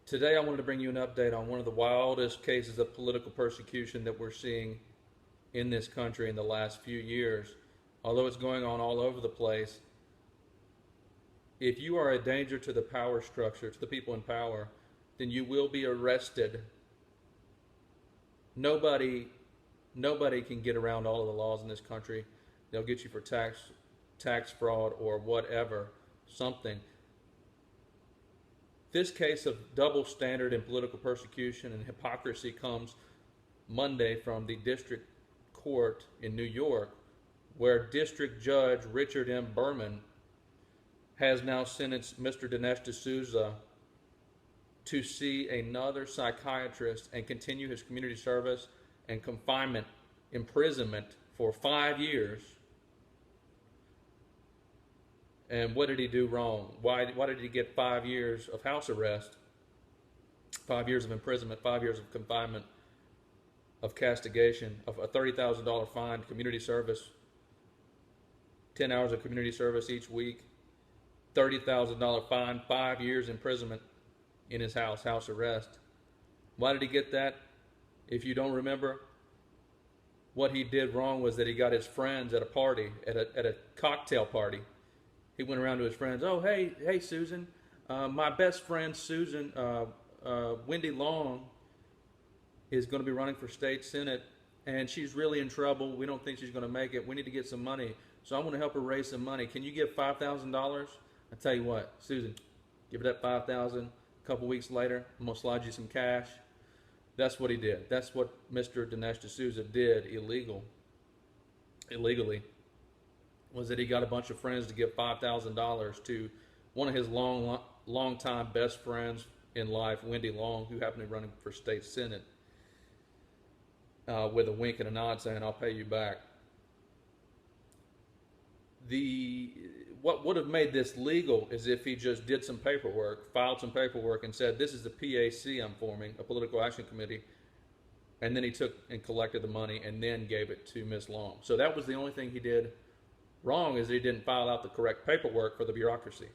Today I wanted to bring you an update on one of the wildest cases of political persecution that we're seeing in this country in the last few years. Although it's going on all over the place, if you are a danger to the power structure, to the people in power, then you will be arrested. Nobody nobody can get around all of the laws in this country. They'll get you for tax fraud or whatever, something. This case of double standard and political persecution and hypocrisy comes Monday from the district court in New York, where District Judge Richard M. Berman has now sentenced Mr. Dinesh D'Souza to see another psychiatrist and continue his community service and confinement, imprisonment for 5 years. And what did he do wrong? Why did he get 5 years of house arrest, 5 years of imprisonment, 5 years of confinement, of castigation, of a $30,000 fine, community service, 10 hours of community service each week, $30,000 fine, 5 years imprisonment in his house arrest? Why did he get that? If you don't remember, what he did wrong was that he got his friends at a party, at a cocktail party. He went around to his friends. Oh, hey, Susan, my best friend Susan, Wendy Long, is going to be running for state senate, and she's really in trouble. We don't think she's going to make it. We need to get some money, so I want to help her raise some money. Can you give $5,000? I tell you what, Susan, give her that $5,000. A couple weeks later, I'm going to slide you some cash. That's what he did. That's what Mr. Dinesh D'Souza did illegally, was that he got a bunch of friends to give $5,000 to one of his long-time best friends in life, Wendy Long, who happened to be running for state senate, with a wink and a nod saying, I'll pay you back. What would have made this legal is if he just did some paperwork, filed some paperwork, and said, this is the PAC I'm forming, a political action committee, and then he took and collected the money and then gave it to Ms. Long. So that was the only thing he did wrong, is he didn't file out the correct paperwork for the bureaucracy.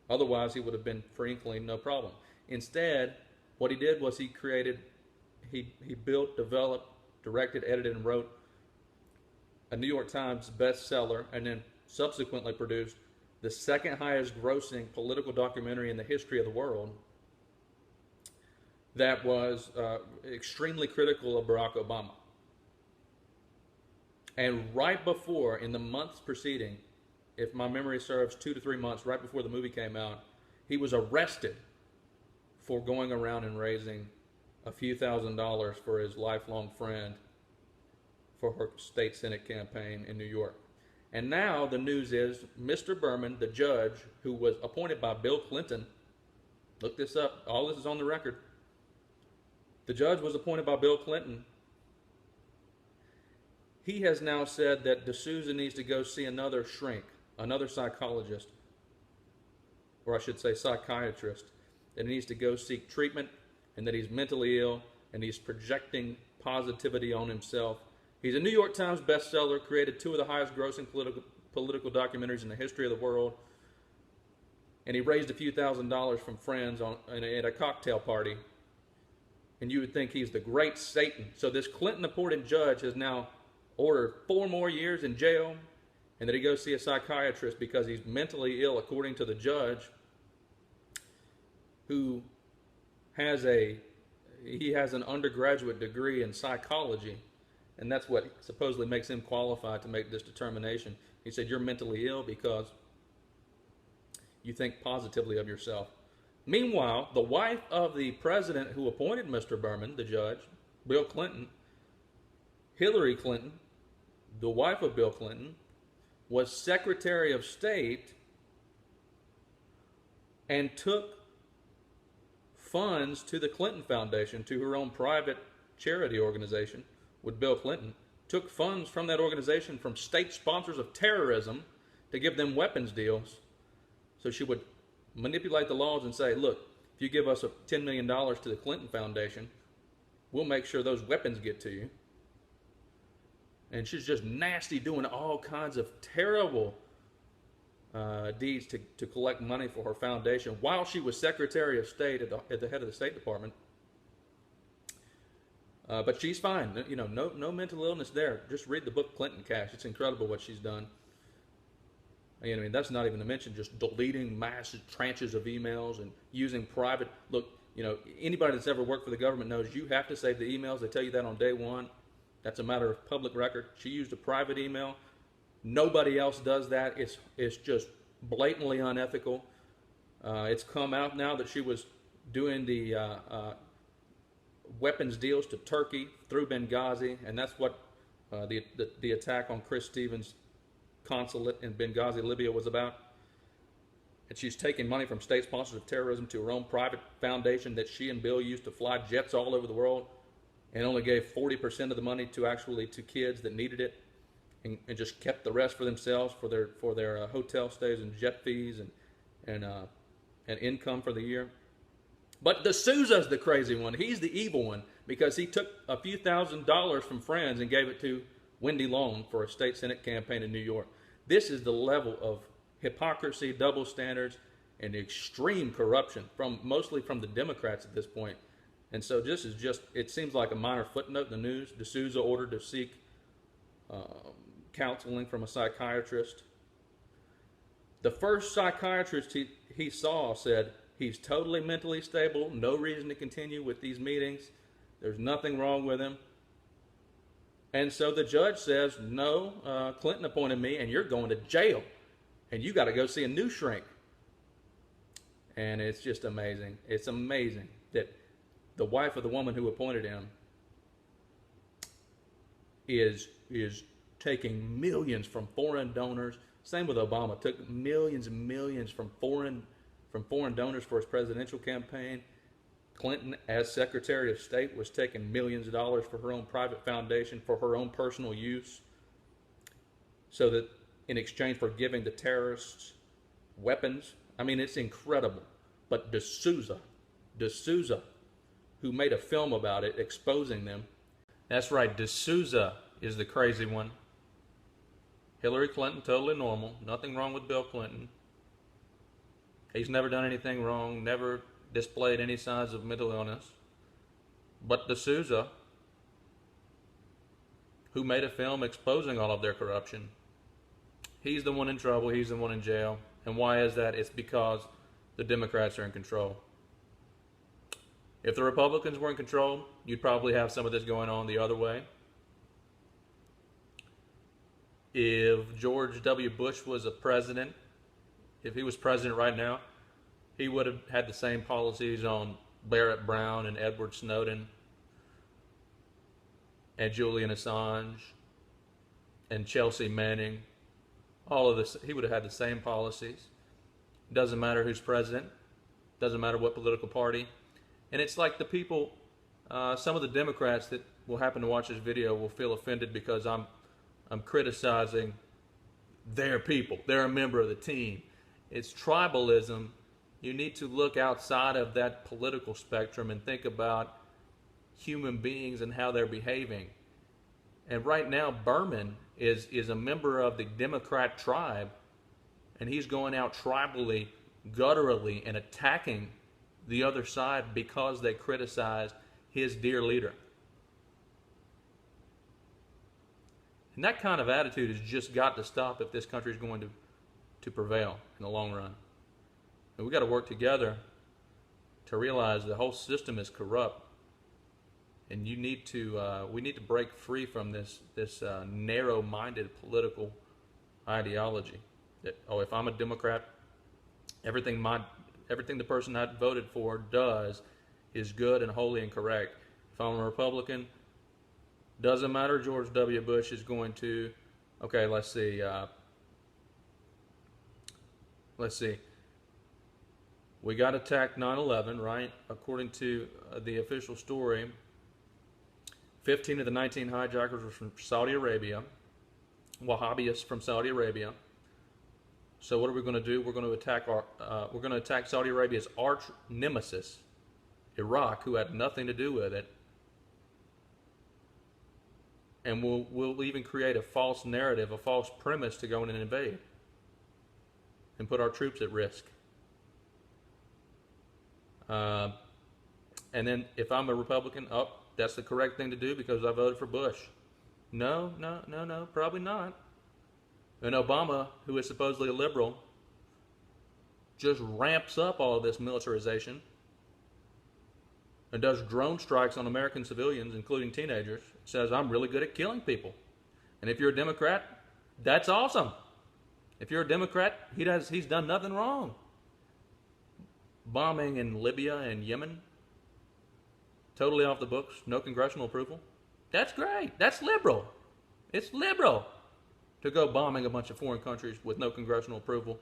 Otherwise, he would have been free and clean, no problem. Instead, what he did was he built, developed, directed, edited, and wrote a New York Times bestseller, and then subsequently produced the second highest grossing political documentary in the history of the world that was extremely critical of Barack Obama. And right before, in the months preceding, if my memory serves, 2 to 3 months, right before the movie came out, he was arrested for going around and raising a few $1,000s for his lifelong friend for her state senate campaign in New York. And now the news is Mr. Berman, the judge who was appointed by Bill Clinton, look this up, all this is on the record. The judge was appointed by Bill Clinton. He has now said that D'Souza needs to go see another shrink, another psychologist, or I should say psychiatrist, that he needs to go seek treatment, and that he's mentally ill, and he's projecting positivity on himself. He's a New York Times bestseller, created 2 of the highest grossing political documentaries in the history of the world, and he raised a few $1,000s from friends at a cocktail party, and you would think he's the great Satan. So this Clinton-appointed judge has now ordered 4 more years in jail, and that he goes see a psychiatrist because he's mentally ill, according to the judge, who has an undergraduate degree in psychology, and that's what supposedly makes him qualified to make this determination. He said, you're mentally ill because you think positively of yourself. Meanwhile, the wife of the president who appointed Mr. Berman, the judge, Bill Clinton, Hillary Clinton, the wife of Bill Clinton, was Secretary of State and took funds to the Clinton Foundation, to her own private charity organization with Bill Clinton, took funds from that organization from state sponsors of terrorism to give them weapons deals. So she would manipulate the laws and say, look, if you give us $10 million to the Clinton Foundation, we'll make sure those weapons get to you. And she's just nasty, doing all kinds of terrible deeds to collect money for her foundation while she was Secretary of State at the head of the State Department. But she's fine. You know, no mental illness there. Just read the book Clinton Cash. It's incredible what she's done. I mean, that's not even to mention just deleting massive tranches of emails and using private. Look, you know, anybody that's ever worked for the government knows you have to save the emails. They tell you that on day one. That's a matter of public record. She used a private email. Nobody else does that. It's just blatantly unethical. It's come out now that she was doing the weapons deals to Turkey through Benghazi, and that's what the attack on Chris Stevens' consulate in Benghazi, Libya was about. And she's taking money from state sponsors of terrorism to her own private foundation that she and Bill used to fly jets all over the world, and only gave 40% of the money to kids that needed it, and just kept the rest for themselves for their hotel stays and jet fees and income for the year. But D'Souza's the crazy one. He's the evil one because he took a few $1,000s from friends and gave it to Wendy Long for a state senate campaign in New York. This is the level of hypocrisy, double standards, and extreme corruption mostly from the Democrats at this point. And so this is just, it seems like a minor footnote in the news. D'Souza ordered to seek counseling from a psychiatrist. The first psychiatrist he saw said, he's totally mentally stable, no reason to continue with these meetings. There's nothing wrong with him. And so the judge says, no, Clinton appointed me and you're going to jail. And you got to go see a new shrink. And it's just amazing. It's amazing that the wife of the woman who appointed him is taking millions from foreign donors. Same with Obama. Took millions and millions from foreign donors for his presidential campaign. Clinton, as Secretary of State, was taking millions of dollars for her own private foundation for her own personal use, so that in exchange for giving the terrorists weapons. I mean, it's incredible. But D'Souza, who made a film about it, exposing them. That's right, D'Souza is the crazy one. Hillary Clinton, totally normal. Nothing wrong with Bill Clinton. He's never done anything wrong, never displayed any signs of mental illness. But D'Souza, who made a film exposing all of their corruption, he's the one in trouble, he's the one in jail. And why is that? It's because the Democrats are in control. If the Republicans were in control, you'd probably have some of this going on the other way. If George W. Bush was a president, if he was president right now, he would have had the same policies on Barrett Brown and Edward Snowden and Julian Assange and Chelsea Manning. All of this, he would have had the same policies. Doesn't matter who's president. Doesn't matter what political party. And it's like the people, some of the Democrats that will happen to watch this video will feel offended because I'm criticizing their people. They're a member of the team. It's tribalism. You need to look outside of that political spectrum and think about human beings and how they're behaving. And right now, Berman is a member of the Democrat tribe, and he's going out tribally, gutturally, and attacking the other side because they criticized his dear leader. And that kind of attitude has just got to stop if this country is going to prevail in the long run. And we've got to work together to realize the whole system is corrupt. And we need to break free from this narrow-minded political ideology that, oh, if I'm a Democrat, everything the person I voted for does is good and holy and correct. If I'm a Republican, doesn't matter. George W. Bush is going to, okay, let's see. We got attacked 9/11, right? According to the official story, 15 of the 19 hijackers were from Saudi Arabia, Wahhabis from Saudi Arabia. So what are we going to do? We're going to attack Saudi Arabia's arch nemesis, Iraq, who had nothing to do with it. And we'll even create a false narrative, a false premise to go in and invade. and put our troops at risk. And then if I'm a Republican, that's the correct thing to do because I voted for Bush. No, probably not. And Obama, who is supposedly a liberal, just ramps up all of this militarization and does drone strikes on American civilians, including teenagers, says, I'm really good at killing people. And if you're a Democrat, that's awesome. If you're a Democrat, he's done nothing wrong. Bombing in Libya and Yemen, totally off the books, no congressional approval. That's great. That's liberal. It's liberal to go bombing a bunch of foreign countries with no congressional approval,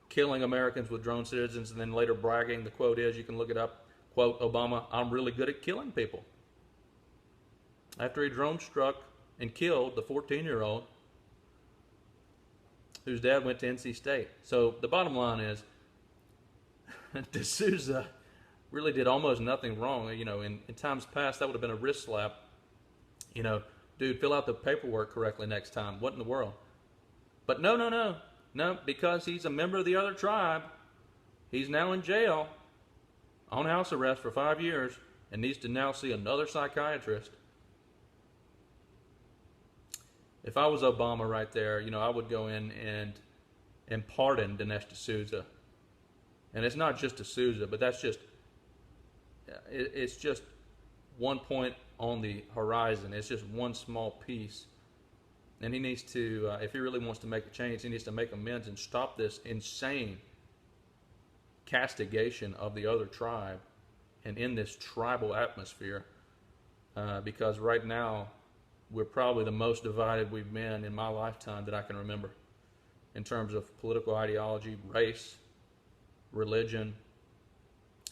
killing Americans with drone citizens, and then later bragging. The quote is, you can look it up, quote, Obama, I'm really good at killing people. After he drone struck and killed the 14-year-old whose dad went to NC State. So the bottom line is, D'Souza really did almost nothing wrong. You know, in times past, that would have been a wrist slap. You know, dude, fill out the paperwork correctly next time. What in the world? But no, because he's a member of the other tribe, he's now in jail on house arrest for 5 years and needs to now see another psychiatrist. If I was Obama right there, you know, I would go in and pardon Dinesh D'Souza. And it's not just D'Souza, but it's just one point on the horizon. It's just one small piece. And he needs to, if he really wants to make a change, he needs to make amends and stop this insane castigation of the other tribe and in this tribal atmosphere. Because right now, we're probably the most divided we've been in my lifetime that I can remember in terms of political ideology, race, religion.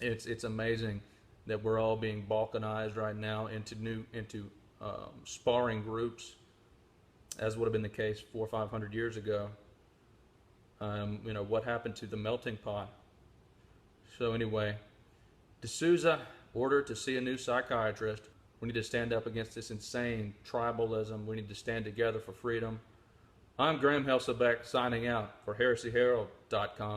It's amazing that we're all being balkanized right now into sparring groups, as would have been the case 400 or 500 years ago. You know, what happened to the melting pot? So anyway, D'Souza ordered to see a new psychiatrist. We need to stand up against this insane tribalism. We need to stand together for freedom. I'm Graham Helsebek signing out for HeresyHerald.com.